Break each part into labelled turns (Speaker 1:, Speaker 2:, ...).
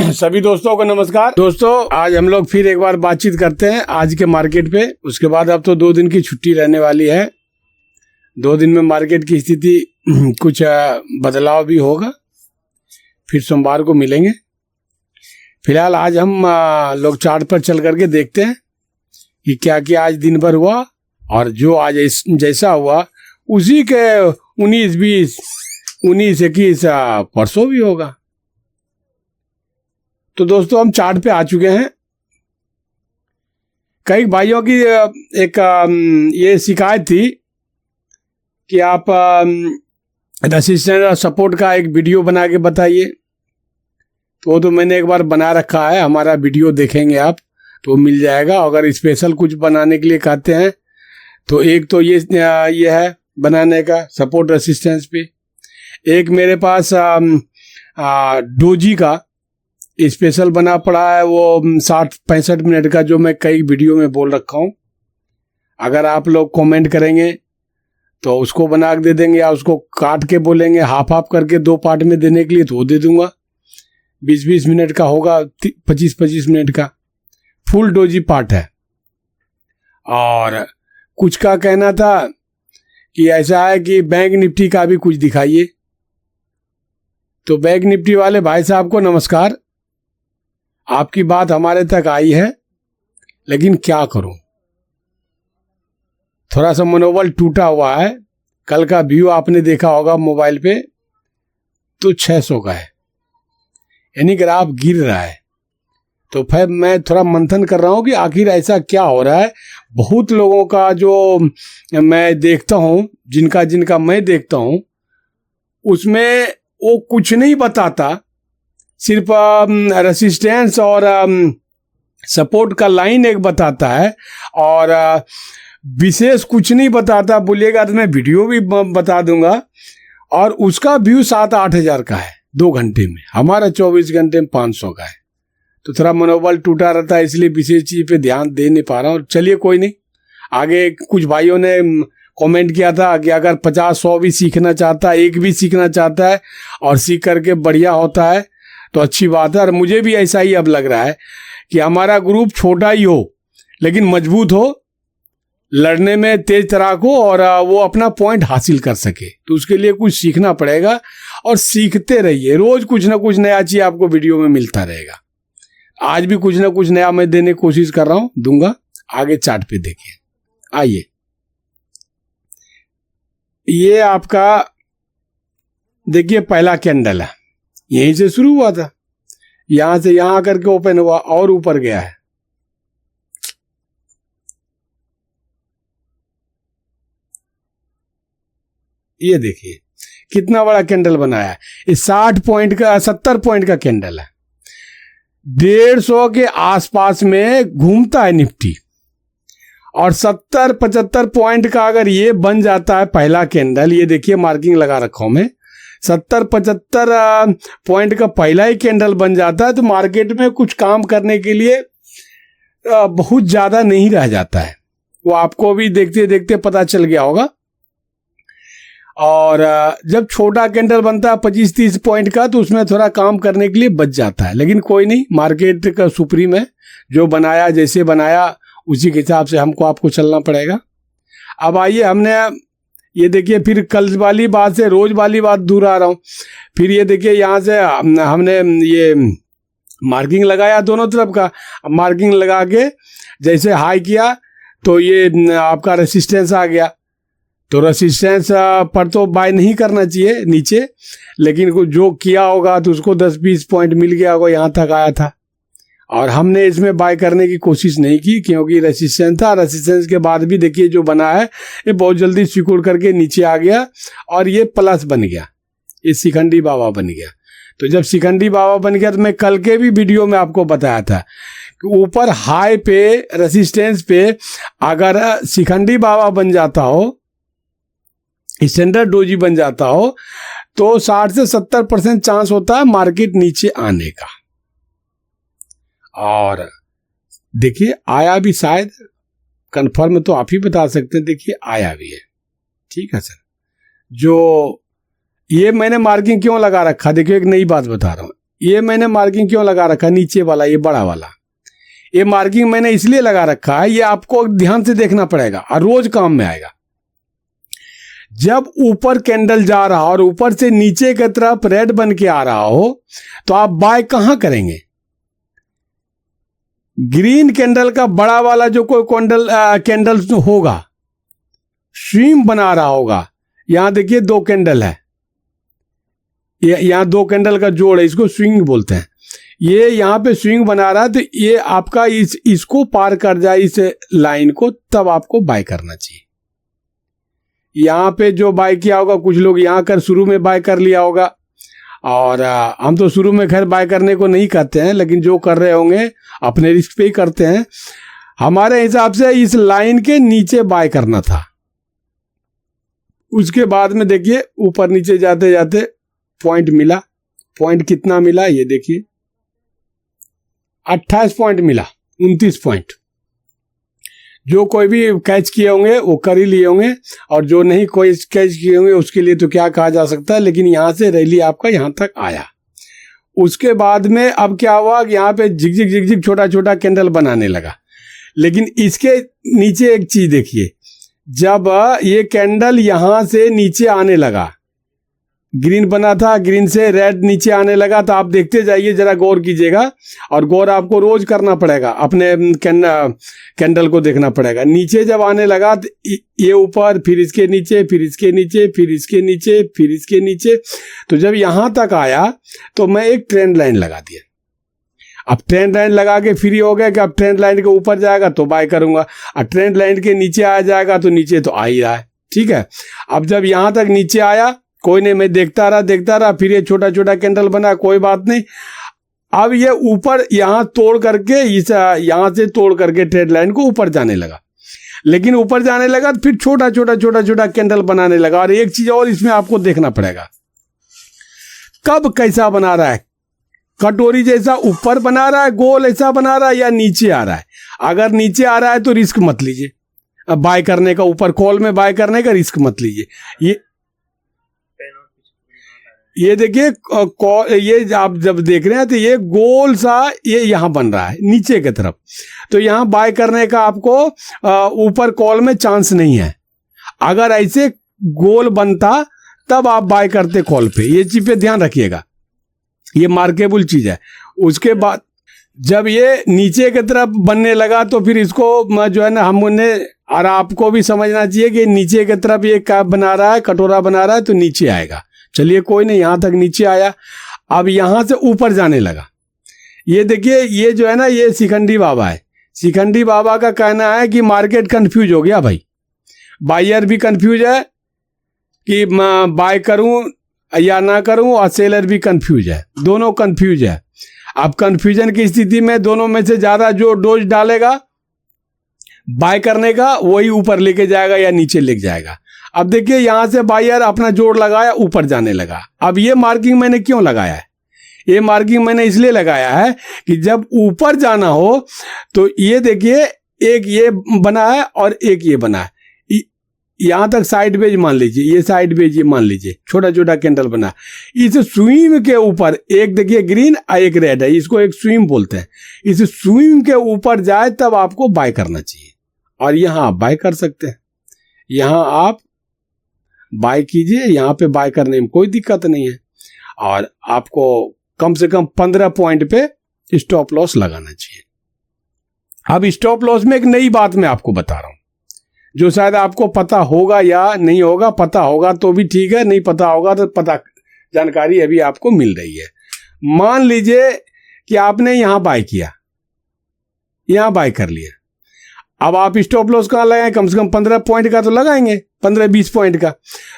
Speaker 1: सभी दोस्तों को नमस्कार। दोस्तों, आज हम लोग फिर एक बार बातचीत करते हैं आज के मार्केट पे। उसके बाद अब तो 2 दिन की छुट्टी रहने वाली है। 2 दिन में मार्केट की स्थिति कुछ बदलाव भी होगा। फिर सोमवार को मिलेंगे। फिलहाल आज हम लोग चार्ट पर चल करके देखते हैं कि क्या क्या आज दिन भर हुआ, और जो आज जैसा हुआ उसी के 19, 20, 19, 21 परसों भी होगा। तो दोस्तों, हम चार्ट पे आ चुके हैं। कई भाइयों की एक ये शिकायत थी कि आप रेसिस्टेंस और सपोर्ट का एक वीडियो बना के बताइए। तो मैंने एक बार बना रखा है, हमारा वीडियो देखेंगे आप तो मिल जाएगा। अगर स्पेशल कुछ बनाने के लिए कहते हैं तो एक तो ये है बनाने का सपोर्ट रेसिस्टेंस पे। एक मेरे पास डोजी का स्पेशल बना पड़ा है, वो 60-65 मिनट का, जो मैं कई वीडियो में बोल रखा हूँ। अगर आप लोग कमेंट करेंगे तो उसको बना के दे देंगे, या उसको काट के बोलेंगे हाफ हाफ करके 2 पार्ट में देने के लिए तो वो दे दूंगा। 20-20 मिनट का होगा, 25-25 मिनट का फुल डोजी पार्ट है। और कुछ का कहना था कि ऐसा है कि बैंक निफ्टी का भी कुछ दिखाइए। तो बैंक निफ्टी वाले भाई साहब को नमस्कार। आपकी बात हमारे तक आई है, लेकिन क्या करूं, थोड़ा सा मनोबल टूटा हुआ है। कल का व्यू आपने देखा होगा मोबाइल पे, तो 600 का है, यानी ग्राफ गिर रहा है। तो फिर मैं थोड़ा मंथन कर रहा हूं कि आखिर ऐसा क्या हो रहा है। बहुत लोगों का जो मैं देखता हूं, जिनका मैं देखता हूं, उसमें वो कुछ नहीं बताता, सिर्फ रेसिस्टेंस और सपोर्ट का लाइन एक बताता है, और विशेष कुछ नहीं बताता। बोलिएगा तो मैं वीडियो भी बता दूंगा। और उसका व्यू 7-8 हज़ार का है 2 घंटे में, हमारा 24 घंटे में 500 का है। तो थोड़ा मनोबल टूटा रहता है, इसलिए विशेष चीज पे ध्यान दे नहीं पा रहा हूँ। चलिए कोई नहीं। आगे कुछ भाइयों ने कमेंट किया था कि अगर 50-100 भी सीखना चाहता है, एक भी सीखना चाहता है और सीख करके बढ़िया होता है तो अच्छी बात है। और मुझे भी ऐसा ही अब लग रहा है कि हमारा ग्रुप छोटा ही हो लेकिन मजबूत हो, लड़ने में तेज तराक हो, और वो अपना पॉइंट हासिल कर सके। तो उसके लिए कुछ सीखना पड़ेगा, और सीखते रहिए। रोज कुछ ना कुछ नया चीज आपको वीडियो में मिलता रहेगा। आज भी कुछ ना कुछ नया मैं देने की कोशिश कर रहा हूं, दूंगा। आगे चार्ट पे देखिए। आइए, ये आपका देखिए पहला कैंडल है, यहीं से शुरू हुआ था, यहां से यहां आकर के ओपन हुआ और ऊपर गया है। ये देखिए कितना बड़ा कैंडल बनाया है। ये 60 पॉइंट का 70 पॉइंट का कैंडल है। 150 के आसपास में घूमता है निफ्टी, और 70-75 पॉइंट का अगर ये बन जाता है पहला कैंडल, ये देखिए मार्किंग लगा रखा हूं मैं, 70-75 पॉइंट का पहला ही कैंडल बन जाता है, तो मार्केट में कुछ काम करने के लिए बहुत ज्यादा नहीं रह जाता है। वो आपको भी देखते देखते पता चल गया होगा। और जब छोटा कैंडल बनता है 25-30 पॉइंट का, तो उसमें थोड़ा काम करने के लिए बच जाता है। लेकिन कोई नहीं, मार्केट का सुप्रीम है, जो बनाया जैसे बनाया उसी के हिसाब से हमको आपको चलना पड़ेगा। अब आइए, हमने ये देखिए फिर कल वाली बात से रोज वाली बात दूर आ रहा हूँ। फिर ये देखिए यहाँ से हमने ये मार्किंग लगाया दोनों तरफ का। मार्किंग लगा के जैसे हाई किया तो ये आपका रेसिस्टेंस आ गया। तो रेसिस्टेंस पर तो बाय नहीं करना चाहिए नीचे, लेकिन जो किया होगा तो उसको 10-20 पॉइंट मिल गया होगा, यहाँ तक आया था। और हमने इसमें बाय करने की कोशिश नहीं की, क्योंकि रेसिस्टेंस था। रेसिस्टेंस के बाद भी देखिए जो बना है ये बहुत जल्दी सिकुड़ करके नीचे आ गया, और ये प्लस बन गया, ये शिखंडी बाबा बन गया। तो जब शिखंडी बाबा बन गया, तो मैं कल के भी वीडियो में आपको बताया था कि ऊपर हाई पे रेसिस्टेंस पे अगर शिखंडी बाबा बन जाता हो, स्टैंडर्ड डोजी बन जाता हो, तो 60 से 70% चांस होता है मार्केट नीचे आने का। और देखिए आया भी, शायद कंफर्म तो आप ही बता सकते हैं। देखिए आया भी है, ठीक है सर। जो ये मैंने मार्किंग क्यों लगा रखा, देखिए एक नई बात बता रहा हूं। ये मैंने मार्किंग क्यों लगा रखा, नीचे वाला ये बड़ा वाला, ये मार्किंग मैंने इसलिए लगा रखा है, ये आपको ध्यान से देखना पड़ेगा और रोज काम में आएगा। जब ऊपर कैंडल जा रहा और ऊपर से नीचे की तरफ रेड बन के आ रहा हो तो आप बाय कहां करेंगे? ग्रीन कैंडल का बड़ा वाला जो कोई कैंडल होगा, स्विंग बना रहा होगा। यहां देखिए 2 कैंडल है, यहां 2 कैंडल का जोड़ है, इसको स्विंग बोलते हैं। ये यहां पे स्विंग बना रहा है, तो ये आपका इसको पार कर जाए इस लाइन को, तब आपको बाय करना चाहिए। यहां पे जो बाय किया होगा, कुछ लोग यहां कर शुरू में बाय कर लिया होगा, और हम तो शुरू में खैर बाय करने को नहीं कहते हैं, लेकिन जो कर रहे होंगे अपने रिस्क पे ही करते हैं। हमारे हिसाब से इस लाइन के नीचे बाय करना था। उसके बाद में देखिए ऊपर नीचे जाते जाते पॉइंट मिला। पॉइंट कितना मिला ये देखिए, 28 पॉइंट मिला, 29 पॉइंट। जो कोई भी कैच किए होंगे वो कर ही लिए होंगे, और जो नहीं कोई कैच किए होंगे उसके लिए तो क्या कहा जा सकता है। लेकिन यहां से रैली आपका यहां तक आया। उसके बाद में अब क्या हुआ, यहां पे झिक झिक छोटा छोटा कैंडल बनाने लगा। लेकिन इसके नीचे एक चीज देखिए, जब ये कैंडल यहां से नीचे आने लगा, ग्रीन बना था, ग्रीन से रेड नीचे आने लगा, तो आप देखते जाइए, जरा गौर कीजिएगा, और गौर आपको रोज करना पड़ेगा, अपने कैंडल को देखना पड़ेगा। नीचे जब आने लगा तो ये ऊपर, फिर इसके नीचे, फिर इसके नीचे, फिर इसके नीचे, फिर इसके नीचे, तो जब यहां तक आया तो मैं एक ट्रेंड लाइन लगा दिया। अब ट्रेंड लाइन लगा के फ्री हो गया कि अब ट्रेंड लाइन के ऊपर जाएगा तो बाय करूंगा, और ट्रेंड लाइन के नीचे आ जाएगा तो नीचे तो आ ही रहा है। ठीक है, अब जब यहां तक नीचे आया, कोई नहीं, मैं देखता रहा, फिर ये छोटा छोटा कैंडल बना, कोई बात नहीं। अब ये ऊपर यहां तोड़ करके, यहां से तोड़ करके ट्रेंड लाइन को ऊपर जाने लगा। लेकिन ऊपर जाने लगा तो फिर छोटा छोटा कैंडल बनाने लगा। और एक चीज और इसमें आपको देखना पड़ेगा, कब कैसा बना रहा है, कटोरी जैसा ऊपर बना रहा है, गोल ऐसा बना रहा है, या नीचे आ रहा है। अगर नीचे आ रहा है तो रिस्क मत लीजिए, बाय करने का, ऊपर कॉल में बाय करने का रिस्क मत लीजिए। ये देखिए, ये आप जब देख रहे हैं तो ये गोल सा ये यहां बन रहा है नीचे की तरफ, तो यहां बाय करने का आपको ऊपर कॉल में चांस नहीं है। अगर ऐसे गोल बनता तब आप बाय करते कॉल पे, ये चीज पे ध्यान रखिएगा, ये मार्केबल चीज है। उसके बाद जब ये नीचे की तरफ बनने लगा तो फिर इसको जो है ना, हमने, और आपको भी समझना चाहिए कि नीचे की तरफ ये क्या बना रहा है, कटोरा बना रहा है, तो नीचे आएगा। चलिए कोई नहीं, यहां तक नीचे आया, अब यहां से ऊपर जाने लगा। ये देखिए, ये जो है ना, ये शिखंडी बाबा है। शिखंडी बाबा का कहना है कि मार्केट कंफ्यूज हो गया भाई, बायर भी कंफ्यूज है कि बाय करूं या ना करूं, और सेलर भी कंफ्यूज है, दोनों कंफ्यूज है। अब कंफ्यूजन की स्थिति में दोनों में से ज्यादा जो डोज डालेगा बाय करने का, वही ऊपर लेके जाएगा या नीचे लेके जाएगा। अब देखिए, यहां से बायर अपना जोड़ लगाया, ऊपर जाने लगा। अब ये मार्किंग मैंने क्यों लगाया है, ये मार्किंग मैंने इसलिए लगाया है कि जब ऊपर जाना हो तो ये देखिए, एक ये बना है और एक ये बना है, यहां तक साइड बेज मान लीजिए, ये साइड बेज ये मान लीजिए, छोटा छोटा कैंडल बना। इस स्विंग के ऊपर एक देखिए ग्रीन और एक रेड है, इसको एक स्विंग बोलते हैं। इस स्विंग के ऊपर जाए तब आपको बाय करना चाहिए, और यहां आप बाय कर सकते हैं। यहां आप बाय कीजिए, यहां पे बाय करने में कोई दिक्कत नहीं है। और आपको कम से कम 15 पॉइंट पे स्टॉप लॉस लगाना चाहिए। अब स्टॉप लॉस में एक नई बात मैं आपको बता रहा हूं, जो शायद आपको पता होगा या नहीं होगा। पता होगा तो भी ठीक है, नहीं पता होगा तो पता, जानकारी अभी आपको मिल रही है। मान लीजिए कि आपने यहां बाय किया, यहां बाय कर लिया, अब आप स्टॉप लॉस कहां लगाएं, कम से कम 15 पॉइंट का तो लगाएंगे, 15-20 पॉइंट का।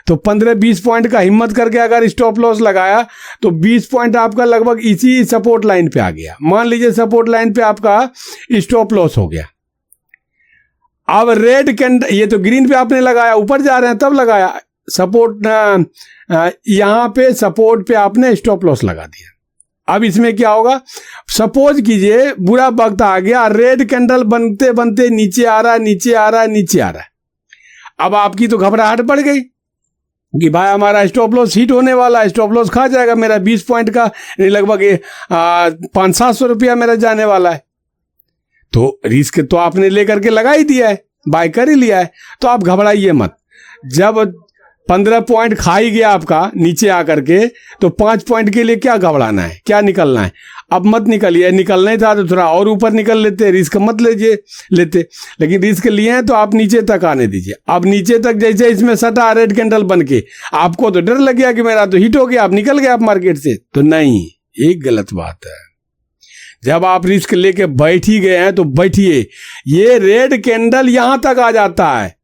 Speaker 1: तो 15-20 पॉइंट का हिम्मत करके अगर स्टॉप लॉस लगाया तो 20 पॉइंट आपका लगभग इसी सपोर्ट लाइन पे आ गया। मान लीजिए सपोर्ट लाइन पे आपका स्टॉप लॉस हो गया। अब रेड कैंडल, ये तो ग्रीन पे आपने लगाया, ऊपर जा रहे हैं तब लगाया, सपोर्ट यहां पे सपोर्ट पे आपने स्टॉप लॉस लगा दिया। अब इसमें क्या होगा, सपोज कीजिए बुरा वक्त आ गया, रेड कैंडल बनते बनते नीचे आ रहा है, नीचे आ रहा है, नीचे आ रहा है। अब आपकी तो घबराहट बढ़ गई, कि भाई हमारा स्टॉप लॉस हिट होने वाला है, स्टॉप लॉस खा जाएगा मेरा 20 पॉइंट का, लगभग 500-700 रुपया मेरा जाने वाला है। तो रिस्क तो आपने लेकर के लगा ही दिया है, बाय कर ही लिया है, तो आप घबराइए मत। जब 15 पॉइंट खा ही गया आपका नीचे आकर के, तो 5 पॉइंट के लिए क्या घबराना है, क्या निकलना है? अब मत निकलिए, निकलना ही था तो थोड़ा और ऊपर निकल लेते, रिस्क मत लेते, लेकिन रिस्क लिए हैं तो आप नीचे तक आने दीजिए। अब नीचे तक जैसे इसमें सटा रेड कैंडल बन के, आपको तो डर लग गया कि मेरा तो हिट हो गया, आप निकल गए आप मार्केट से, तो नहीं, एक गलत बात है। जब आप रिस्क लेके बैठ ही गए हैं तो बैठिए। ये रेड कैंडल यहां तक आ जाता है,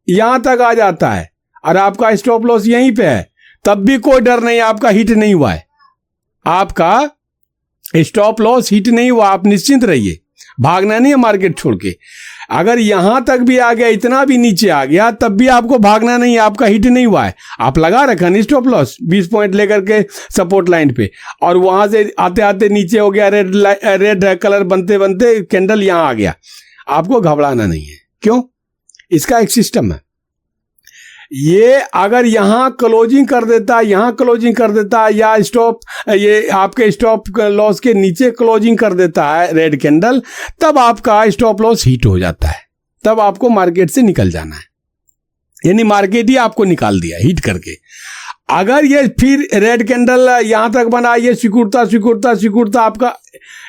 Speaker 1: यहां तक आ जाता है, और आपका स्टॉप लॉस यहीं पे है, तब भी कोई डर नहीं, आपका हिट नहीं हुआ है, आपका स्टॉप लॉस हिट नहीं हुआ, आप निश्चिंत रहिए, भागना नहीं है मार्केट छोड़ के। अगर यहां तक भी आ गया, इतना भी नीचे आ गया, तब भी आपको भागना नहीं है, आपका हिट नहीं हुआ है, आप लगा रखा नहीं स्टॉप लॉस 20 पॉइंट लेकर के सपोर्ट लाइन पे, और वहां से आते आते नीचे हो गया, रेड कलर बनते बनते कैंडल यहां आ गया, आपको घबराना नहीं है। क्यों? इसका एक सिस्टम है। ये अगर यहां क्लोजिंग कर देता, यहां क्लोजिंग कर देता, या स्टॉप, ये आपके स्टॉप लॉस के नीचे क्लोजिंग कर देता है रेड कैंडल, तब आपका स्टॉप लॉस हिट हो जाता है, तब आपको मार्केट से निकल जाना है, यानी मार्केट ही आपको निकाल दिया हिट करके। अगर ये फिर रेड कैंडल यहां तक बना, ये सिकुड़ता आपका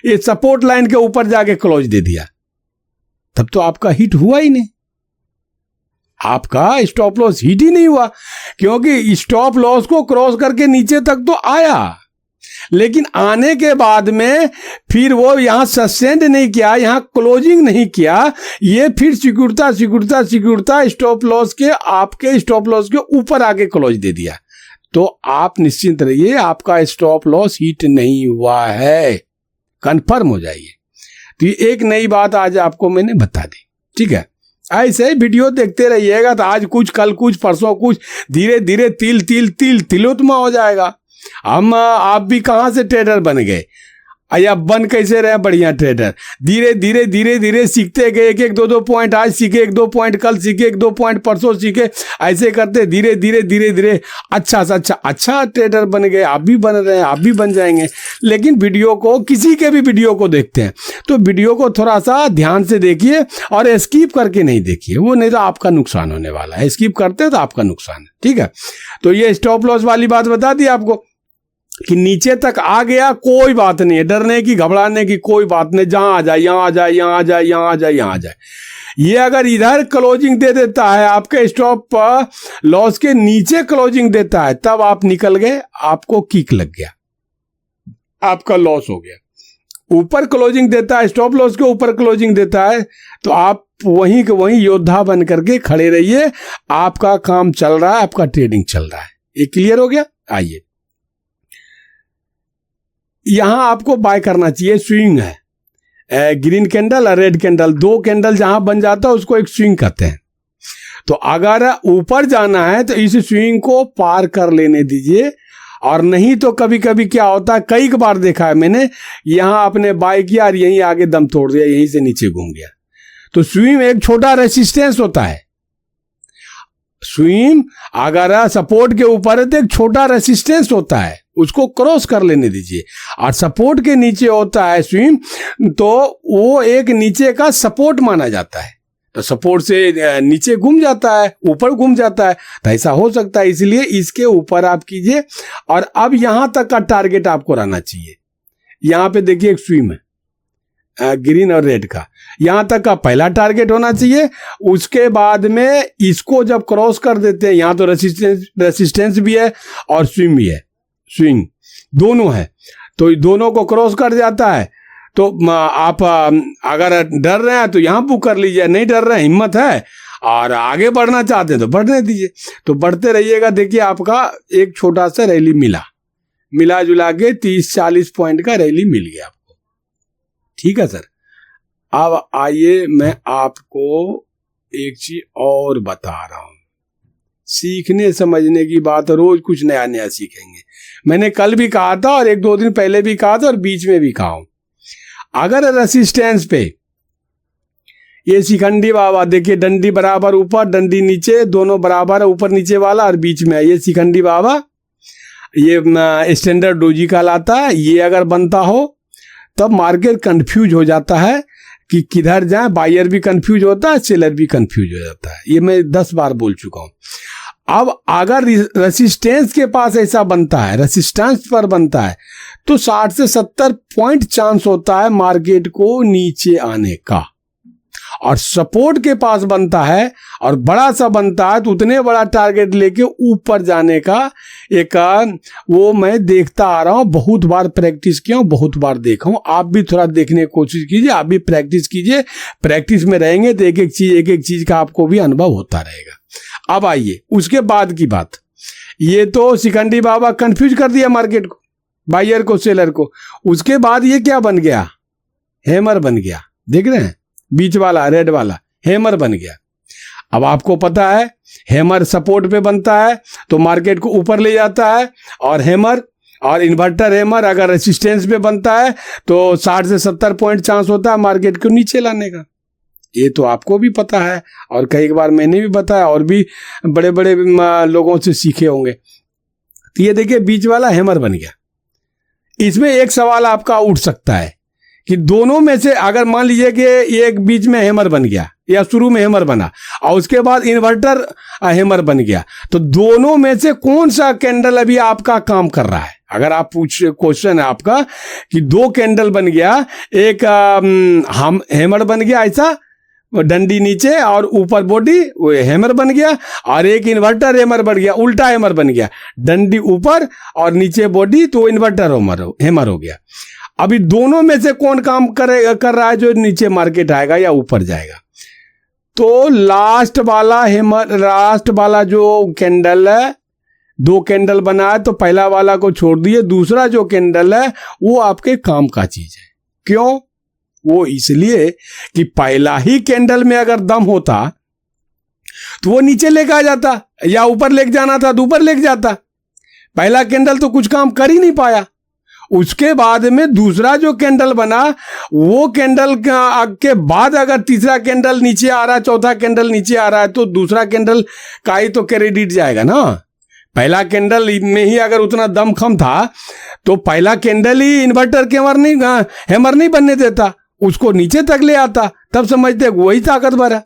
Speaker 1: ये सपोर्ट लाइन के ऊपर जाके क्लोज दे दिया, तब तो आपका हिट हुआ ही नहीं, आपका स्टॉप लॉस हिट ही नहीं हुआ, क्योंकि स्टॉप लॉस को क्रॉस करके नीचे तक तो आया, लेकिन आने के बाद में फिर वो यहां सस्टेंड नहीं किया, यहां क्लोजिंग नहीं किया, ये फिर सिकुड़ता स्टॉप लॉस के, आपके स्टॉप लॉस के ऊपर आके क्लोज दे दिया। तो आप निश्चिंत रहिए, आपका स्टॉप लॉस हिट नहीं हुआ है, कंफर्म हो जाइए। तो ये एक नई बात आज आपको मैंने बता दी, ठीक है। ऐसे ही वीडियो देखते रहिएगा तो आज कुछ, कल कुछ, परसों कुछ, धीरे धीरे तिलोत्मा हो जाएगा। हम आप भी कहाँ से ट्रेडर बन गए, या बन कैसे रहे बढ़िया ट्रेडर? धीरे धीरे सीखते गए, 1-2 पॉइंट आज सीखे, 1-2 पॉइंट कल सीखे, 1-2 पॉइंट परसों सीखे, ऐसे करते धीरे धीरे अच्छा ट्रेडर बन गए। आप भी बन रहे हैं, आप भी बन जाएंगे। लेकिन वीडियो को, किसी के भी वीडियो को देखते हैं तो वीडियो को थोड़ा सा ध्यान से देखिए और स्किप करके नहीं देखिए, वो नहीं तो आपका नुकसान होने वाला है। स्किप करते हैं तो आपका नुकसान है, ठीक है। तो ये स्टॉप लॉस वाली बात बता दी आपको कि नीचे तक आ गया, कोई बात नहीं है, डरने की, घबराने की कोई बात नहीं, जहां आ जाए, यहां आ जाए, यहां आ जाए, यहां आ जाए, यहां आ जाए। ये अगर इधर क्लोजिंग दे देता है, आपके स्टॉप लॉस के नीचे क्लोजिंग देता है, तब आप निकल गए, आपको किक लग गया, आपका लॉस हो गया। ऊपर क्लोजिंग देता है, स्टॉप लॉस के ऊपर क्लोजिंग देता है, तो आप वहीं के वहीं योद्धा बन करके खड़े रहिए, आपका काम चल रहा है, आपका ट्रेडिंग चल रहा है। ये क्लियर हो गया? आइए, यहां आपको बाय करना चाहिए, स्विंग है, ग्रीन कैंडल और रेड कैंडल, 2 कैंडल जहां बन जाता है उसको एक स्विंग कहते हैं। तो अगर ऊपर जाना है तो इस स्विंग को पार कर लेने दीजिए, और नहीं तो कभी कभी क्या होता है, कई बार देखा है मैंने, यहां आपने बाय किया और यहीं आगे दम तोड़ दिया, यहीं से नीचे घूम गया। तो स्विंग एक छोटा रेसिस्टेंस होता है, स्विंग अगर सपोर्ट के ऊपर है तो एक छोटा रेसिस्टेंस होता है, उसको क्रॉस कर लेने दीजिए। और सपोर्ट के नीचे होता है स्विंग, तो वो एक नीचे का सपोर्ट माना जाता है, तो सपोर्ट से नीचे घूम जाता है, ऊपर घूम जाता है, तो ऐसा हो सकता है, इसलिए इसके ऊपर आप कीजिए। और अब यहां तक का टारगेट आपको रहना चाहिए। यहां पे देखिए एक स्विंग है, ग्रीन और रेड का, यहां तक का पहला टारगेट होना चाहिए। उसके बाद में इसको जब क्रॉस कर देते हैं, यहां तो रेसिस्टेंस भी है और स्विंग भी है, स्विंग दोनों है, तो दोनों को क्रॉस कर जाता है। तो आप अगर डर रहे हैं तो यहां बुक कर लीजिए, नहीं डर रहे हैं, हिम्मत है और आगे बढ़ना चाहते हैं तो बढ़ने दीजिए। तो बढ़ते रहिएगा। देखिए आपका एक छोटा सा रैली मिला जुला के 30-40 पॉइंट का रैली मिल गया आपको, ठीक है सर। अब आइए मैं आपको एक चीज और बता रहा हूं, सीखने समझने की बात, रोज कुछ नया नया सीखेंगे। मैंने कल भी कहा था और 1-2 दिन पहले भी कहा था और बीच में भी कहा हूं, अगर रेसिस्टेंस पे ये शिखंडी बाबा देखिए, डंडी बराबर ऊपर, डंडी नीचे, दोनों बराबर है, ऊपर नीचे वाला और बीच में है ये शिखंडी बाबा। ये स्टैंडर्ड डोजी कहलाता है। ये अगर बनता हो तब मार्केट कंफ्यूज हो जाता है कि किधर जाए, बायर भी कंफ्यूज होता है, सेलर भी कंफ्यूज हो जाता है। ये मैं 10 बार बोल चुका हूं। अब अगर रेसिस्टेंस के पास ऐसा बनता है, रेसिस्टेंस पर बनता है, तो 60 से 70 पॉइंट चांस होता है मार्केट को नीचे आने का। और सपोर्ट के पास बनता है और बड़ा सा बनता है तो उतने बड़ा टारगेट लेके ऊपर जाने का एक वो मैं देखता आ रहा हूं, बहुत बार प्रैक्टिस किया हूं, बहुत बार देखा हूं। आप भी थोड़ा देखने की कोशिश कीजिए, आप भी प्रैक्टिस कीजिए। प्रैक्टिस में रहेंगे तो एक एक चीज का आपको भी अनुभव होता रहेगा। अब आइए उसके बाद की बात। ये तो शिखंडी बाबा कंफ्यूज कर दिया मार्केट को, बायर को, सेलर को। उसके बाद ये क्या बन गया? हैमर बन गया। देख रहे हैं बीच वाला रेड वाला हैमर बन गया। अब आपको पता है हैमर सपोर्ट पे बनता है तो मार्केट को ऊपर ले जाता है, और हैमर और इन्वर्टर हैमर अगर रेसिस्टेंस पे बनता है तो 60 से 70 पॉइंट चांस होता है मार्केट को नीचे लाने का। ये तो आपको भी पता है और कई बार मैंने भी बताया और भी बड़े बड़े लोगों से सीखे होंगे। तो ये देखिए बीच वाला हैमर बन गया। इसमें एक सवाल आपका उठ सकता है कि दोनों में से अगर मान लीजिए कि एक बीच में हैमर बन गया या शुरू में हैमर बना और उसके बाद इन्वर्टर हैमर बन गया, तो दोनों में से कौन सा कैंडल अभी आपका काम कर रहा है? अगर आप क्वेश्चन है आपका कि 2 कैंडल बन गया, एक हैमर बन गया ऐसा डंडी नीचे और ऊपर बॉडी वो हैमर बन गया, और एक इन्वर्टर हैमर बन गया, उल्टा हैमर बन गया, डंडी ऊपर और नीचे बॉडी, तो इन्वर्टर हैमर हो गया। अभी दोनों में से कौन काम कर रहा है जो नीचे मार्केट आएगा या ऊपर जाएगा? तो लास्ट वाला हैमर, लास्ट वाला जो कैंडल है, 2 कैंडल बना है तो पहला वाला को छोड़ दिए, दूसरा जो कैंडल है वो आपके काम का चीज है। क्यों? वो इसलिए कि पहला ही कैंडल में अगर दम होता तो वो नीचे लेके आ जाता, या ऊपर लेके जाना था तो ऊपर लेके जाता। पहला कैंडल तो कुछ काम कर ही नहीं पाया। उसके बाद में दूसरा जो कैंडल बना, वो कैंडल के बाद अगर तीसरा कैंडल नीचे आ रहा है, चौथा कैंडल नीचे आ रहा है, तो दूसरा कैंडल का ही तो क्रेडिट जाएगा ना। पहला कैंडल में ही अगर उतना दमखम था तो पहला कैंडल ही इन्वर्टर के हैमर नहीं बनने देता, उसको नीचे तक ले आता, तब समझते वही ताकतवर है।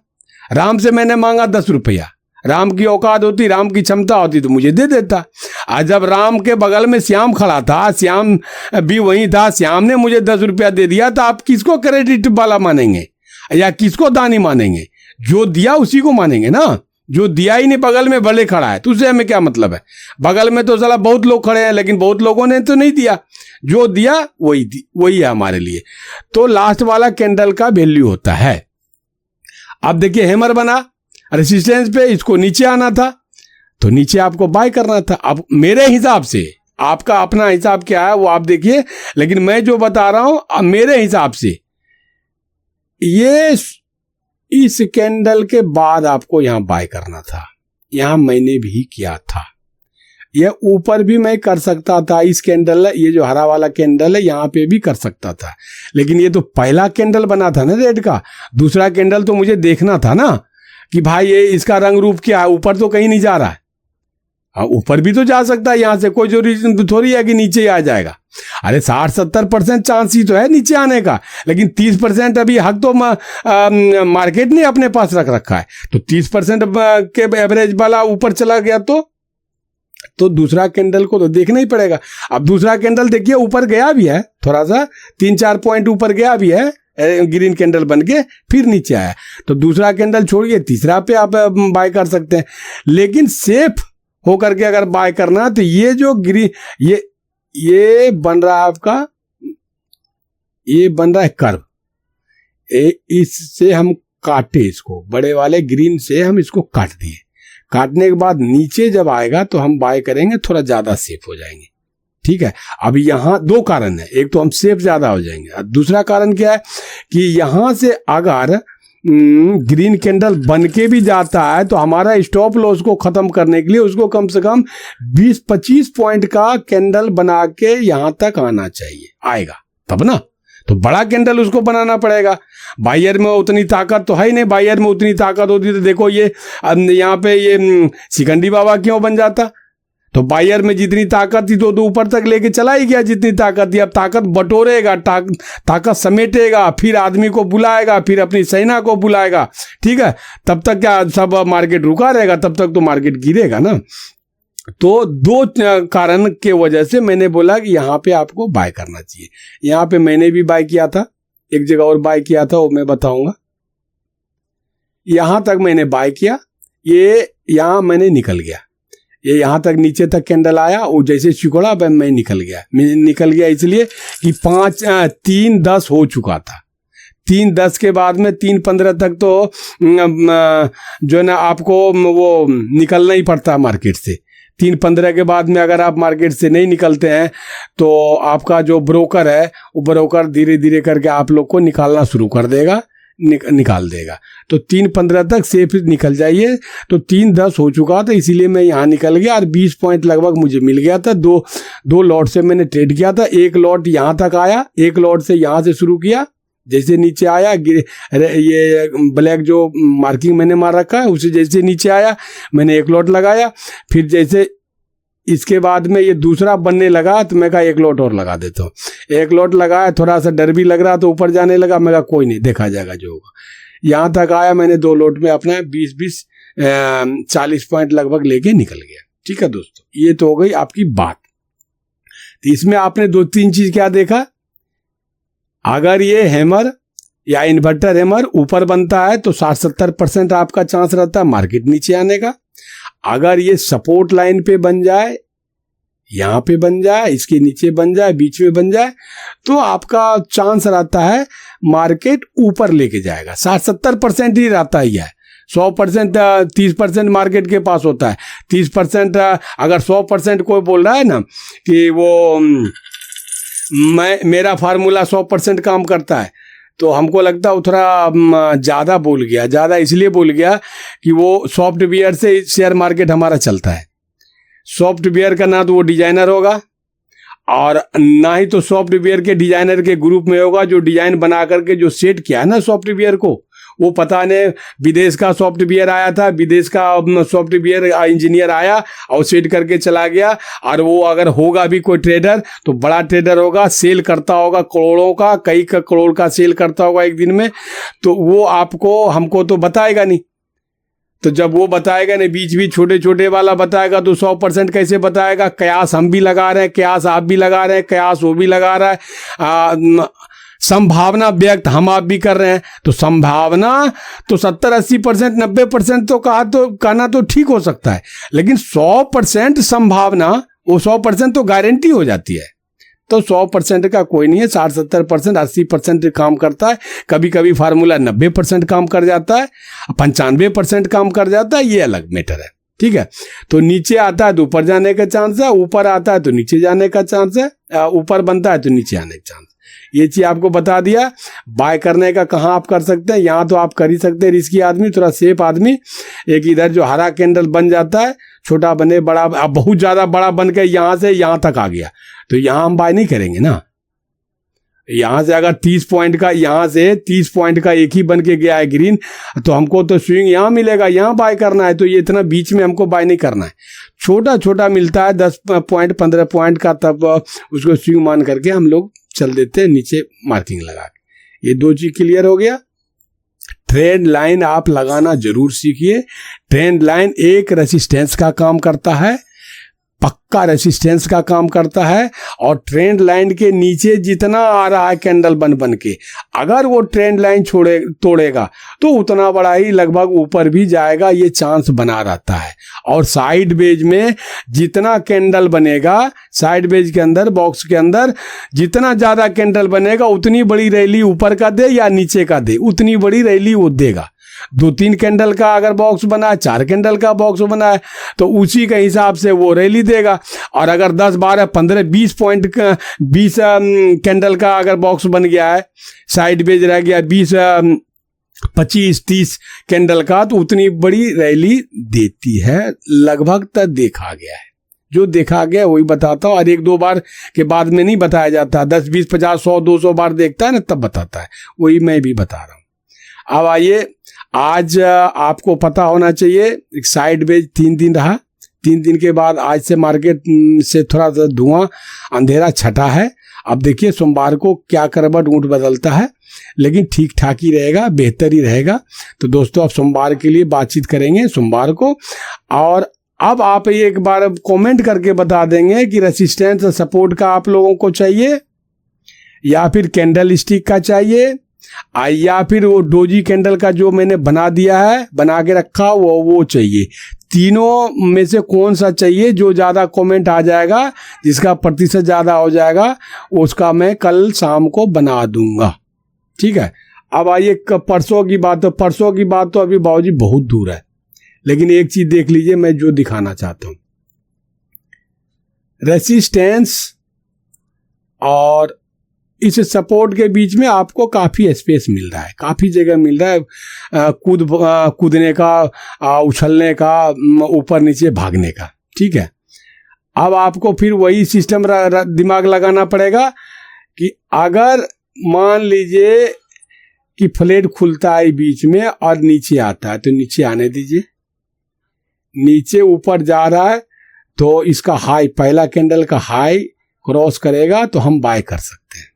Speaker 1: राम से मैंने मांगा 10 रुपया, राम की औकात होती, राम की क्षमता होती तो मुझे दे देता। आज जब राम के बगल में श्याम खड़ा था, श्याम भी वही था, श्याम ने मुझे 10 रुपया दे दिया, तो आप किसको क्रेडिट वाला मानेंगे या किसको दानी मानेंगे? जो दिया उसी को मानेंगे ना। जो दिया ही नहीं, बगल में भले खड़ा है तो उससे हमें क्या मतलब है? बगल में तो साला बहुत लोग खड़े हैं लेकिन बहुत लोगों ने तो नहीं दिया। जो दिया वही है हमारे लिए। तो लास्ट वाला कैंडल का वैल्यू होता है। अब देखिए हैमर बना रेसिस्टेंस पे, इसको नीचे आना था तो नीचे आपको बाय करना था। अब मेरे हिसाब से, आपका अपना हिसाब क्या है वो आप देखिए, लेकिन मैं जो बता रहा हूं मेरे हिसाब से, ये इस कैंडल के बाद आपको यहां बाय करना था। यहां मैंने भी किया था। यह ऊपर भी मैं कर सकता था, इस कैंडल, ये जो हरा वाला कैंडल है यहां पे भी कर सकता था, लेकिन ये तो पहला कैंडल बना था ना रेड का। दूसरा कैंडल तो मुझे देखना था ना कि भाई ये इसका रंग रूप क्या है। ऊपर तो कहीं नहीं जा रहा है, हाँ ऊपर भी तो जा सकता है, यहां से कोई जो रीजन थोड़ी है कि नीचे ही आ जाएगा। अरे 60-70% चांस ही तो है नीचे आने का, लेकिन 30% अभी हक तो मार्केट ने अपने पास रख रखा है। तो 30% के एवरेज वाला ऊपर चला गया तो दूसरा कैंडल को तो देखना ही पड़ेगा। अब दूसरा कैंडल देखिए ऊपर गया भी है, थोड़ा सा 3-4 पॉइंट ऊपर गया भी है, ग्रीन कैंडल बन के फिर नीचे आया, तो दूसरा कैंडल छोड़िए तीसरा पे आप बाय कर सकते हैं। लेकिन सेफ होकर के अगर बाय करना तो ये जो ग्रीन ये बन रहा है आपका, ये बन रहा है कर्व, इससे हम काटे, इसको बड़े वाले ग्रीन से हम इसको काट दिए। काटने के बाद नीचे जब आएगा तो हम बाय करेंगे, थोड़ा ज्यादा सेफ हो जाएंगे। ठीक है, अब यहां 2 कारण है, एक तो हम सेफ ज्यादा हो जाएंगे, दूसरा कारण क्या है कि यहां से अगर ग्रीन कैंडल बन के भी जाता है तो हमारा स्टॉप लॉस को खत्म करने के लिए उसको कम से कम 20-25 पॉइंट का कैंडल बना के यहां तक आना चाहिए, आएगा तब ना। तो बड़ा कैंडल उसको बनाना पड़ेगा। बायर में उतनी ताकत तो है ही नहीं, बायर में उतनी ताकत होती तो देखो ये यहाँ पे ये शिखंडी बाबा क्यों बन जाता। तो बायर में जितनी ताकत थी तो ऊपर तक लेके चला ही गया जितनी ताकत थी। अब ताकत बटोरेगा, ताकत समेटेगा, फिर आदमी को बुलाएगा, फिर अपनी सेना को बुलाएगा, ठीक है। तब तक क्या सब मार्केट रुका रहेगा, तब तक तो मार्केट गिरेगा ना। तो दो कारण के वजह से मैंने बोला कि यहाँ पे आपको बाय करना चाहिए। यहाँ पे मैंने भी बाय किया था, एक जगह और बाय किया था, वो मैं बताऊंगा। यहां तक मैंने बाय किया, ये यहां मैंने निकल गया, ये यहां तक नीचे तक कैंडल आया, वो जैसे सिकुड़ा मैं निकल गया इसलिए कि 3:10 हो चुका था। 3:10 के बाद में 3:15 तक तो जो है ना आपको वो निकलना ही पड़ता मार्केट से। 3:15 के बाद में अगर आप मार्केट से नहीं निकलते हैं तो आपका जो ब्रोकर है वो ब्रोकर धीरे धीरे करके आप लोग को निकालना शुरू कर देगा, निकाल देगा। तो 3:15 तक सेफ निकल जाइए। तो 3:10 हो चुका था, इसीलिए मैं यहाँ निकल गया और 20 पॉइंट लगभग मुझे मिल गया था। दो लॉट से मैंने ट्रेड किया था। एक लॉट यहाँ तक आया, एक लॉट से यहाँ से शुरू किया, जैसे नीचे आया ये ब्लैक जो मार्किंग मैंने मार रखा है उसे जैसे नीचे आया मैंने एक लॉट लगाया। फिर जैसे इसके बाद में ये दूसरा बनने लगा तो मैं कहा एक लॉट और लगा देता हूँ। एक लॉट लगाया, थोड़ा सा डर भी लग रहा तो ऊपर जाने लगा, मैं कहा कोई नहीं, देखा जाएगा जो होगा। यहाँ तक आया, मैंने 2 लॉट में अपना 20-40 पॉइंट लगभग लेके निकल गया। ठीक है दोस्तों, ये तो हो गई आपकी बात। तो इसमें आपने 2-3 चीज क्या देखा, अगर ये हैमर या इन्वर्टर हैमर ऊपर बनता है तो 60-70% आपका चांस रहता है मार्केट नीचे आने का। अगर ये सपोर्ट लाइन पे बन जाए, यहां पे बन जाए, इसके नीचे बन जाए, बीच में बन जाए, तो आपका चांस रहता है मार्केट ऊपर लेके जाएगा। 60-70% ही रहता ही है। 100% 30% मार्केट के पास होता है। 30% अगर 100% कोई बोल रहा है ना कि वो मेरा फार्मूला 100% काम करता है, तो हमको लगता है वो थोड़ा ज़्यादा बोल गया। ज़्यादा इसलिए बोल गया कि वो सॉफ्टवेयर से शेयर मार्केट हमारा चलता है। सॉफ्टवेयर का ना तो वो डिजाइनर होगा और ना ही तो सॉफ्टवेयर के डिजाइनर के ग्रुप में होगा जो डिजाइन बना करके जो सेट किया है ना सॉफ्टवेयर को, वो पता नहीं विदेश का सॉफ्टवेयर आया था, विदेश का सॉफ्टवेयर इंजीनियर आया और सेट करके चला गया। और वो अगर होगा भी कोई ट्रेडर तो बड़ा ट्रेडर होगा, सेल करता होगा करोड़ों का, कई करोड़ का सेल करता होगा एक दिन में, तो वो आपको हमको तो बताएगा नहीं। तो जब वो बताएगा नहीं, बीच बीच छोटे छोटे वाला बताएगा तो 100% कैसे बताएगा। कयास हम भी लगा रहे हैं, कयास आप भी लगा रहे हैं, कयास वो भी लगा रहा है, संभावना व्यक्त हम आप भी कर रहे हैं। तो संभावना तो 70-80%, 90% तो कहना तो ठीक हो सकता है, लेकिन 100% संभावना, वो 100% तो गारंटी हो जाती है। तो 100% का कोई नहीं है, 60-70%, 80% काम करता है। कभी कभी फार्मूला 90% काम कर जाता है, 95% काम कर जाता है, ये अलग मैटर है। ठीक है, तो नीचे आता है तो ऊपर जाने का चांस है, ऊपर आता है तो नीचे जाने का चांस है, ऊपर बनता है तो नीचे आने का चांस। ये चीज आपको बता दिया। बाय करने का कहाँ आप कर सकते हैं, यहाँ तो आप कर ही सकते हैं रिस्की आदमी, थोड़ा सेफ आदमी। एक इधर जो हरा कैंडल बन जाता है, छोटा बने बड़ा, अब बहुत ज्यादा बड़ा बन के यहाँ से यहाँ तक आ गया तो यहाँ हम बाय नहीं करेंगे ना। यहाँ से अगर 30 पॉइंट का, यहाँ से 30 पॉइंट का एक ही बन के गया है ग्रीन, तो हमको तो स्विंग यहाँ मिलेगा, यहाँ बाय करना है। तो ये इतना बीच में हमको बाय नहीं करना है, छोटा छोटा मिलता है 10 पॉइंट 15 पॉइंट का, तब उसको स्विंग मान करके हम लोग चल देते हैं नीचे मार्किंग लगा के। ये 2 चीज क्लियर हो गया। ट्रेंड लाइन आप लगाना जरूर सीखिए। ट्रेंड लाइन एक रेसिस्टेंस का काम करता है, पक्का रेसिस्टेंस का काम करता है। और ट्रेंड लाइन के नीचे जितना आ रहा है कैंडल बन के, अगर वो ट्रेंड लाइन तोड़ेगा तो उतना बड़ा ही लगभग ऊपर भी जाएगा, ये चांस बना रहता है। और साइड वेज में जितना कैंडल बनेगा, साइड वेज के अंदर, बॉक्स के अंदर जितना ज्यादा कैंडल बनेगा, उतनी बड़ी रैली ऊपर का दे या नीचे का दे, उतनी बड़ी रैली वो देगा। 2-3 कैंडल का अगर बॉक्स बना है, 4 कैंडल का बॉक्स बना है, तो उसी के हिसाब से वो रैली देगा। और अगर 10, 12, 15, 20 पॉइंट का, 20 कैंडल का अगर बॉक्स बन गया है, साइड वेज रह गया 20, 25, 30 कैंडल का, तो उतनी बड़ी रैली देती है, लगभग तक देखा गया है। जो देखा गया वही बताता हूँ, और 1-2 बार के बाद में नहीं बताया जाता, 10, 20, 50, 100, 200 बार देखता है ना तब बताता है, वही मैं भी बता रहा हूँ। अब आइए, आज आपको पता होना चाहिए एक साइडवेज 3 दिन रहा, 3 दिन के बाद आज से मार्केट से थोड़ा सा धुआं अंधेरा छटा है। अब देखिए सोमवार को क्या करवट ऊँट बदलता है, लेकिन ठीक ठाक ही रहेगा, बेहतर ही रहेगा। तो दोस्तों अब सोमवार के लिए बातचीत करेंगे सोमवार को। और अब आप एक बार कमेंट करके बता देंगे कि रेसिस्टेंस सपोर्ट का आप लोगों को चाहिए, या फिर कैंडल स्टिक का चाहिए, या फिर वो डोजी कैंडल का जो मैंने बना दिया है, बना के रखा वो चाहिए। तीनों में से कौन सा चाहिए? जो ज़्यादा कमेंट आ जाएगा, जिसका प्रतिशत ज़्यादा हो जाएगा, उसका मैं कल शाम को बना दूंगा, ठीक है। अब आइए परसों की बात। तो परसों की बात तो अभी बाबूजी बहुत दूर है, लेकिन एक चीज देख लीजिए मैं जो दिखाना चाहता हूं। रेसिस्टेंस और इस सपोर्ट के बीच में आपको काफी स्पेस मिल रहा है, काफी जगह मिल रहा है कूदने का, उछलने का, ऊपर नीचे भागने का, ठीक है। अब आपको फिर वही सिस्टम दिमाग लगाना पड़ेगा कि अगर मान लीजिए कि फ्लैट खुलता है बीच में और नीचे आता है, तो नीचे आने दीजिए। नीचे ऊपर जा रहा है तो इसका हाई, पहला कैंडल का हाई क्रॉस करेगा तो हम बाय कर सकते हैं,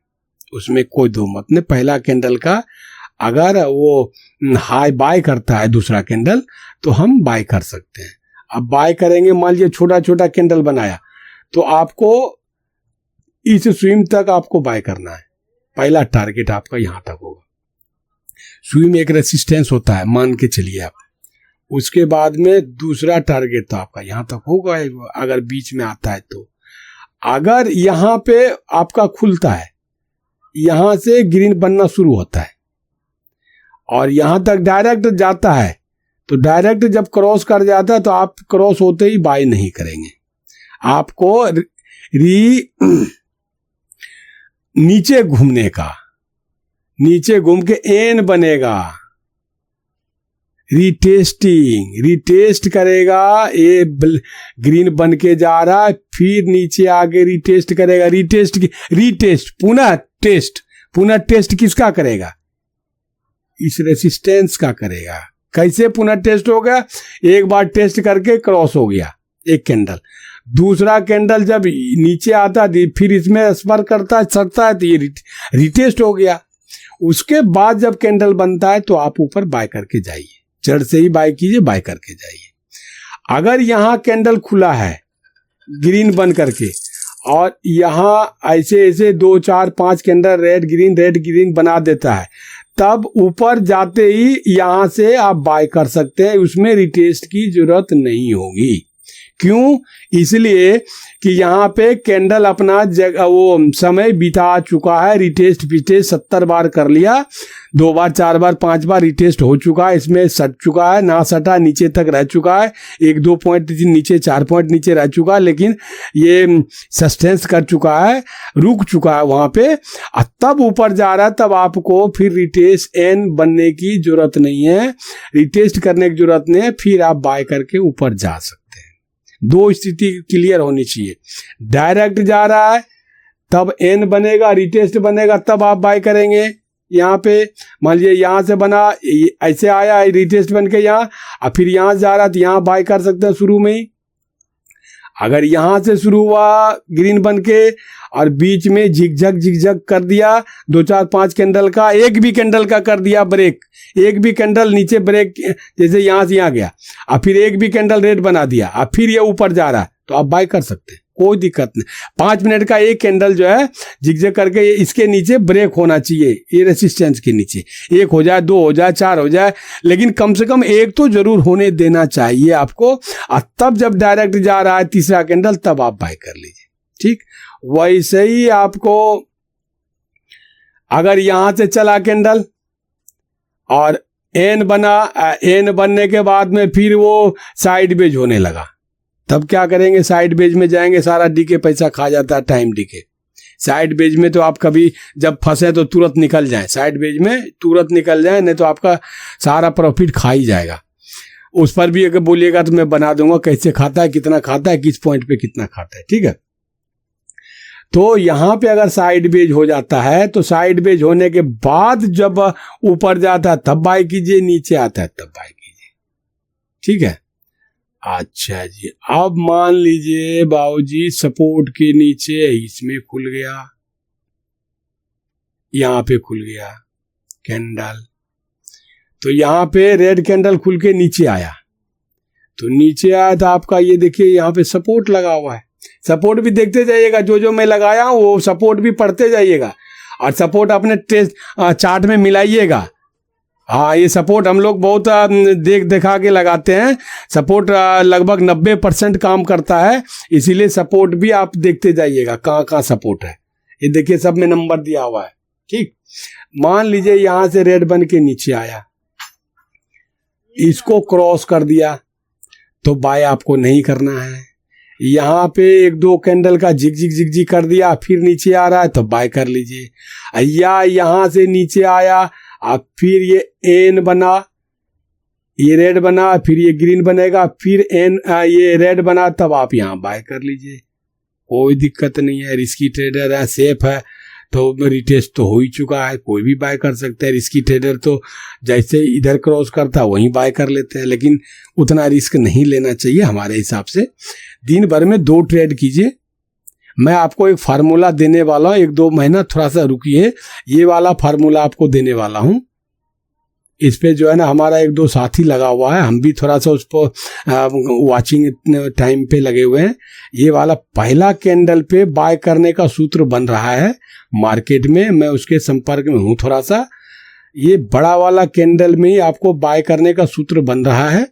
Speaker 1: उसमें कोई दो मत नहीं। पहला कैंडल का अगर वो हाई बाय करता है दूसरा कैंडल, तो हम बाय कर सकते हैं। अब बाय करेंगे, मान लीजिए छोटा छोटा कैंडल बनाया, तो आपको इस स्विंग तक आपको बाय करना है। पहला टारगेट आपका यहां तक होगा। स्विंग एक रेसिस्टेंस होता है, मान के चलिए आप। उसके बाद में दूसरा टारगेट तो आपका यहां तक होगा, अगर बीच में आता है तो। अगर यहां पे आपका खुलता है, यहां से ग्रीन बनना शुरू होता है और यहां तक डायरेक्ट जाता है, तो डायरेक्ट जब क्रॉस कर जाता है तो आप क्रॉस होते ही बाय नहीं करेंगे। आपको नीचे घूमने का, नीचे घूम के एन बनेगा, रिटेस्ट करेगा, ये ग्रीन बन के जा रहा है, फिर नीचे आगे रिटेस्ट करेगा, पुनः टेस्ट किसका करेगा? इस रेसिस्टेंस का करेगा। कैसे पुनः टेस्ट हो गया? एक बार टेस्ट करके क्रॉस हो गया एक कैंडल, दूसरा कैंडल जब नीचे आता है फिर इसमें स्पर करता है, सटता है, तो ये रिटेस्ट हो गया। उसके बाद जब कैंडल बनता है तो आप ऊपर बाय करके जाइए, जड़ से ही बाय कीजिए, बाय करके जाइए। अगर यहां कैंडल खुला है ग्रीन बन करके और यहां ऐसे ऐसे 2, 4, 5 कैंडल रेड ग्रीन बना देता है, तब ऊपर जाते ही यहां से आप बाय कर सकते हैं, उसमें रिटेस्ट की जरूरत नहीं होगी। क्यों? इसलिए कि यहाँ पे कैंडल अपना वो समय बिता चुका है, रिटेस्ट 70 बार कर लिया, 2 बार 4 बार 5 बार रिटेस्ट हो चुका है, इसमें सट चुका है, ना सटा नीचे तक रह चुका है, 1-2 पॉइंट नीचे, 4 पॉइंट नीचे रह चुका है, लेकिन ये सस्टेंस कर चुका है, रुक चुका है वहां पे, तब ऊपर जा रहा है। तब आपको फिर रिटेस्ट एन बनने की जरूरत नहीं है, रिटेस्ट करने की जरूरत नहीं है, फिर आप बाय करके ऊपर जा सकते हैं। 2 स्थिति क्लियर होनी चाहिए। डायरेक्ट जा रहा है तब एन बनेगा, रिटेस्ट बनेगा, तब आप बाय करेंगे। यहाँ पे मान लीजिए यहाँ से बना, ऐसे आया रिटेस्ट बन के यहाँ, और फिर यहाँ जा रहा तो यहाँ बाय कर सकते हैं शुरू में ही। अगर यहाँ से शुरू हुआ ग्रीन बन के और बीच में झिकझक कर दिया 2, 4, 5 कैंडल का, एक भी कैंडल का कर दिया ब्रेक, एक भी कैंडल नीचे ब्रेक, जैसे यहाँ से यहाँ गया, और फिर एक भी कैंडल रेड बना दिया, और फिर ये ऊपर जा रहा है, तो आप बाय कर सकते हैं, कोई दिक्कत नहीं। 5 मिनट का एक कैंडल जो है झिकझक करके इसके नीचे ब्रेक होना चाहिए, ये रेसिस्टेंस के नीचे 1 हो जाए, 2 हो जाए, 4 हो जाए, लेकिन कम से कम एक तो जरूर होने देना चाहिए आपको। और तब जब डायरेक्ट जा रहा है तीसरा कैंडल, तब आप बाय कर लीजिए, ठीक। वैसे ही आपको अगर यहां से चला कैंडल और एन बना, एन बनने के बाद में फिर वो साइड बेज होने लगा, तब क्या करेंगे? साइड बेज में जाएंगे, सारा डीके पैसा खा जाता है, टाइम डीके। साइड बेज में तो आप कभी जब फंसे तो तुरंत निकल जाए, साइड बेज में तुरंत निकल जाए, नहीं तो आपका सारा प्रॉफिट खा ही जाएगा। उस पर भी अगर बोलिएगा तो मैं बना दूंगा कैसे खाता है, कितना खाता है, किस पॉइंट पे कितना खाता है। ठीक है, तो यहां पे अगर साइड बेज हो जाता है तो साइड बेज होने के बाद जब ऊपर जाता है तब बाय कीजिए, नीचे आता है तब बाय कीजिए। ठीक है, अच्छा जी, अब मान लीजिए बाबूजी सपोर्ट के नीचे इसमें खुल गया, यहां पे खुल गया कैंडल, तो यहां पे रेड कैंडल खुल के नीचे आया, तो नीचे आया तो आपका ये देखिए यहां पे सपोर्ट लगा हुआ है। सपोर्ट भी देखते जाइएगा, जो जो मैं लगाया हूं वो सपोर्ट भी पढ़ते जाइएगा और सपोर्ट अपने टेस्ट चार्ट में मिलाइएगा। हाँ, ये सपोर्ट हम लोग बहुत देखा के लगाते हैं, सपोर्ट लगभग 90% काम करता है, इसीलिए सपोर्ट भी आप देखते जाइएगा कहाँ कहाँ सपोर्ट है। ये देखिए सब में नंबर दिया हुआ है। ठीक, मान लीजिए यहां से रेड बन के नीचे आया, इसको क्रॉस कर दिया तो बाय आपको नहीं करना है। यहाँ पे एक दो कैंडल का जिग जिग जिग जिग कर दिया, फिर नीचे आ रहा है तो बाय कर लीजिए। या यहां से नीचे आया, अब फिर ये एन बना, ये रेड बना, फिर ये ग्रीन बनेगा, फिर एन ये रेड बना, तब आप यहाँ बाय कर लीजिए, कोई दिक्कत नहीं है। रिस्की ट्रेडर है, सेफ है, तो रिटेस्ट तो हो ही चुका है, कोई भी बाय कर सकते हैं। रिस्की ट्रेडर तो जैसे इधर क्रॉस करता है वहीं बाय कर लेते हैं, लेकिन उतना रिस्क नहीं लेना चाहिए हमारे हिसाब से। दिन भर में 2 ट्रेड कीजिए। मैं आपको एक फार्मूला देने वाला हूँ, 1-2 महीना थोड़ा सा रुकिए, ये वाला फार्मूला आपको देने वाला हूँ। इस पे जो है ना हमारा 1-2 साथी लगा हुआ है, हम भी थोड़ा सा उस पर वॉचिंग टाइम पे लगे हुए हैं। ये वाला पहला कैंडल पे बाय करने का सूत्र बन रहा है मार्केट में, मैं उसके संपर्क में हूँ थोड़ा सा। ये बड़ा वाला कैंडल में ही आपको बाय करने का सूत्र बन रहा है,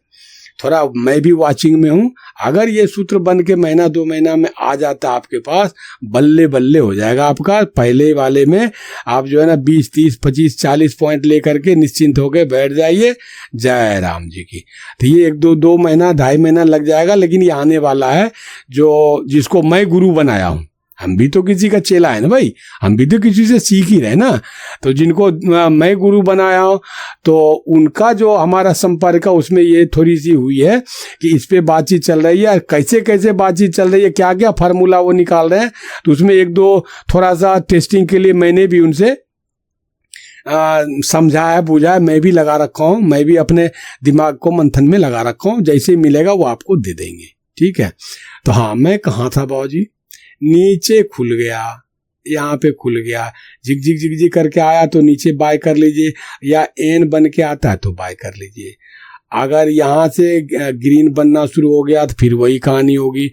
Speaker 1: थोड़ा मैं भी वॉचिंग में हूँ। अगर ये सूत्र बन के 1-2 महीना में आ जाता आपके पास, बल्ले बल्ले हो जाएगा आपका। पहले वाले में आप जो है ना 20, 30, 25, 40 पॉइंट लेकर के निश्चिंत होकर बैठ जाइए। जय राम जी की। तो ये 1-2 महीना 2.5 महीना लग जाएगा, लेकिन ये आने वाला है। जो जिसको मैं गुरु बनाया हूँ, हम भी तो किसी का चेला है ना भाई, हम भी तो किसी से सीख ही रहे ना। तो जिनको मैं गुरु बनाया हूँ तो उनका जो हमारा संपर्क है उसमें ये थोड़ी सी हुई है कि इस पे बातचीत चल रही है, कैसे कैसे बातचीत चल रही है, क्या क्या फार्मूला वो निकाल रहे हैं। तो उसमें 1-2 थोड़ा सा टेस्टिंग के लिए मैंने भी उनसे समझाया बुझाया, मैं भी लगा रखा हूँ, मैं भी अपने दिमाग को मंथन में लगा रखा हूँ। जैसे मिलेगा वो आपको दे देंगे। ठीक है, तो हाँ मैं कहाँ था बाबूजी, नीचे खुल गया, यहाँ पे खुल गया, झिक झिक झिक झिक करके आया तो नीचे बाय कर लीजिए, या एन बन के आता है तो बाय कर लीजिए। अगर यहाँ से ग्रीन बनना शुरू हो गया तो फिर वही कहानी होगी,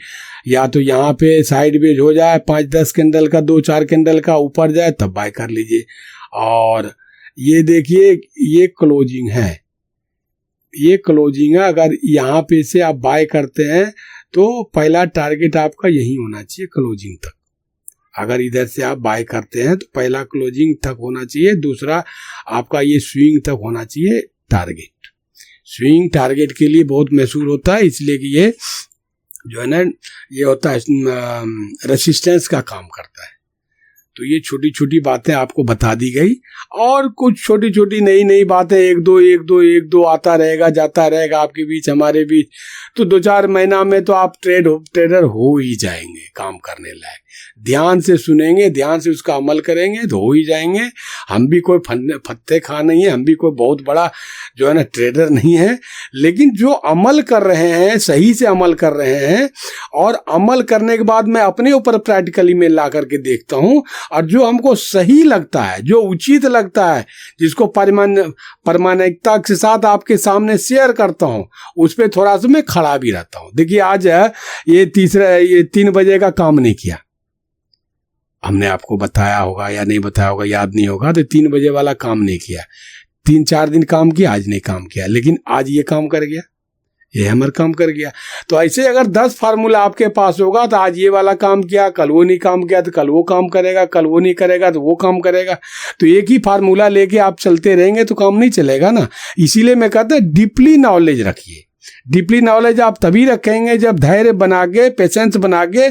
Speaker 1: या तो यहाँ पे साइड बेज हो जाए 5-10 कैंडल का, 2-4 कैंडल का ऊपर जाए तब बाय कर लीजिए। और ये देखिए ये क्लोजिंग है, ये क्लोजिंग है। अगर यहाँ पे से आप बाय करते हैं तो पहला टारगेट आपका यही होना चाहिए क्लोजिंग तक। अगर इधर से आप बाय करते हैं तो पहला क्लोजिंग तक होना चाहिए, दूसरा आपका ये स्विंग तक होना चाहिए टारगेट। स्विंग टारगेट के लिए बहुत मशहूर होता है, इसलिए कि ये जो है ना ये होता है रेसिस्टेंस का काम करता है। तो ये छोटी छोटी बातें आपको बता दी गई, और कुछ छोटी छोटी नई नई बातें एक दो आता रहेगा जाता रहेगा आपके बीच हमारे बीच। तो 2-4 महीना में तो आप ट्रेडर हो ही जाएंगे, काम करने लायक। ध्यान से सुनेंगे, ध्यान से उसका अमल करेंगे तो हो ही जाएंगे। हम भी कोई फत्ते खा नहीं है, हम भी कोई बहुत बड़ा जो है ना ट्रेडर नहीं है, लेकिन जो अमल कर रहे हैं, सही से अमल कर रहे हैं, और अमल करने के बाद मैं अपने ऊपर प्रैक्टिकली में ला करके देखता हूँ, और जो हमको सही लगता है, जो उचित लगता है, जिसको प्रामाणिकता के साथ आपके सामने शेयर करता हूँ, उस पर थोड़ा सा मैं खड़ा भी रहता हूँ। देखिए आज ये 3 बजे का काम नहीं किया, हमने आपको बताया होगा या नहीं बताया होगा याद नहीं होगा, तो 3 बजे वाला काम नहीं किया। 3-4 दिन काम किया, आज नहीं काम किया, लेकिन आज ये काम कर गया, ये हमर काम कर गया। तो ऐसे अगर 10 फार्मूला आपके पास होगा तो आज ये वाला काम किया, कल वो नहीं काम किया तो कल वो काम करेगा, कल वो नहीं करेगा तो वो काम करेगा। तो एक ही फार्मूला लेके आप चलते रहेंगे तो काम नहीं चलेगा ना। इसीलिए मैं कहता हूँ डीपली नॉलेज रखिए, डीपली नॉलेज आप तभी रखेंगे जब धैर्य बना के, पेशेंस बना के,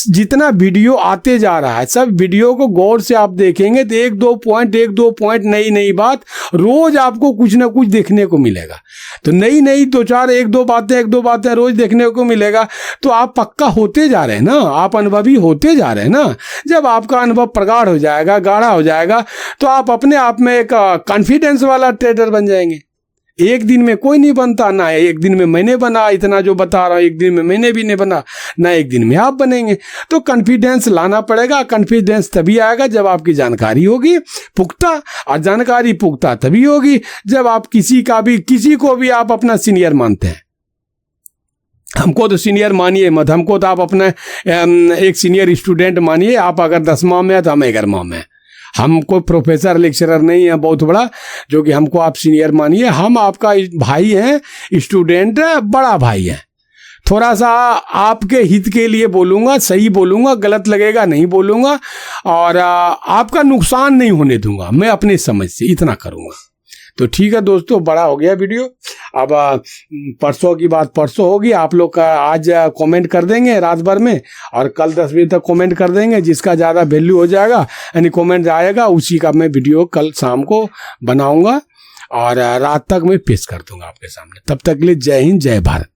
Speaker 1: जितना वीडियो आते जा रहा है सब वीडियो को गौर से आप देखेंगे तो एक दो पॉइंट नई नई बात रोज आपको कुछ ना कुछ देखने को मिलेगा। तो नई नई एक दो बातें रोज देखने को मिलेगा तो आप पक्का होते जा रहे हैं ना, आप अनुभवी होते जा रहे हैं ना। जब आपका अनुभव प्रगाढ़ हो जाएगा, गाढ़ा हो जाएगा, तो आप अपने आप में एक कॉन्फिडेंस वाला ट्रेडर बन जाएंगे। एक दिन में कोई नहीं बनता, ना एक दिन में मैंने बना, इतना जो बता रहा हूँ एक दिन में मैंने भी नहीं बना, ना एक दिन में आप बनेंगे। तो कॉन्फिडेंस लाना पड़ेगा। कॉन्फिडेंस तभी आएगा जब आपकी जानकारी होगी पुख्ता, और जानकारी पुख्ता तभी होगी जब आप किसी को भी आप अपना सीनियर मानते हैं। हमको तो सीनियर मानिए मत, हमको तो आप अपना एक सीनियर स्टूडेंट मानिए। आप अगर 10वां में है तो हम 11वां में। हम कोई प्रोफेसर लेक्चरर नहीं है बहुत बड़ा जो कि हमको आप सीनियर मानिए। हम आपका भाई हैं, स्टूडेंट बड़ा भाई है। थोड़ा सा आपके हित के लिए बोलूँगा, सही बोलूँगा, गलत लगेगा नहीं बोलूँगा, और आपका नुकसान नहीं होने दूंगा। मैं अपनी समझ से इतना करूँगा। तो ठीक है दोस्तों, बड़ा हो गया वीडियो। अब परसों की बात परसों होगी। आप लोग का आज कमेंट कर देंगे रात भर में, और कल 10 बजे तक कमेंट कर देंगे। जिसका ज़्यादा वैल्यू हो जाएगा यानी कमेंट आएगा, उसी का मैं वीडियो कल शाम को बनाऊंगा और रात तक मैं पेश कर दूंगा आपके सामने। तब तक के लिए जय हिंद, जय भारत।